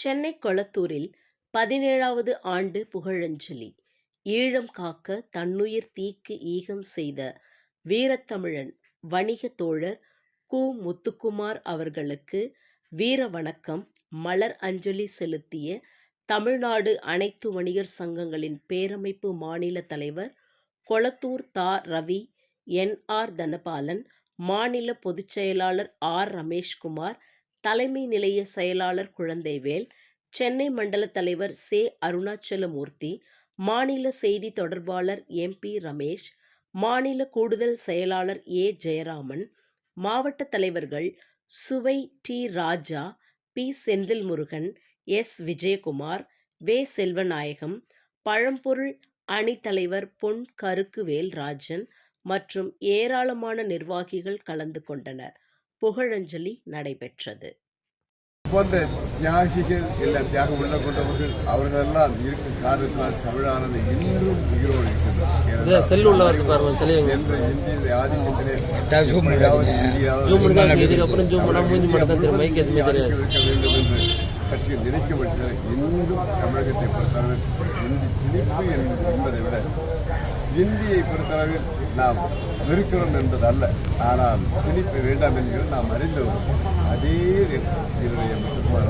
சென்னை கொளத்தூரில் 17வது ஆண்டு புகழஞ்சலி. ஈழம் காக்க தன்னுயிர் தீக்கு ஈகம் செய்த வீரத்தமிழன் வணிக தோழர் கு. முத்துக்குமார் அவர்களுக்கு வீர வணக்கம் மலர் அஞ்சலி செலுத்திய தமிழ்நாடு அனைத்து வணிகர் சங்கங்களின் பேரமைப்பு மாநில தலைவர் கொளத்தூர் தா. ரவி, என். ஆர். தனபாலன், மாநில பொதுச் செயலாளர் ஆர். ரமேஷ்குமார், தலைமை நிலைய செயலாளர் குழந்தைவேல், சென்னை மண்டல தலைவர் செ. அருணாச்சலமூர்த்தி, மாநில செய்தி தொடர்பாளர் எம். பி. ரமேஷ், மாநில கூடுதல் செயலாளர் ஏ. ஜெயராமன், மாவட்ட தலைவர்கள் சுவை டி. ராஜா, பி. செந்தில்முருகன், எஸ். விஜயகுமார், வே. செல்வநாயகம், பழம்பொருள் அணி தலைவர் பொன். கருக்குவேல் ராஜன் மற்றும் ஏராளமான நிர்வாகிகள் கலந்து கொண்டனர். புகழஞ்சலி நடைபெற்றது. தியாகிகள் இல்ல தியாகம் உள்ள கொண்டவர்கள் அவர்களெல்லாம் இருக்கும் காரணத்தினால் தமிழானது இன்றும் உயிரோடு இருக்கின்றது. இந்திய ஆதிக்கத்திலே கட்சிகள் நினைக்கப்பட்டது. இன்றும் தமிழகத்தை பொறுத்தளவில் திணிப்பு என்பதை விட இந்தியை பொறுத்தளவில் நாம் வெறுக்கிறோம் என்பது அல்ல, ஆனால் திணிப்பு வேண்டாம் என்கிறது நாம் அறிந்தோம். அதே என்னுடைய முத்துக்குமார்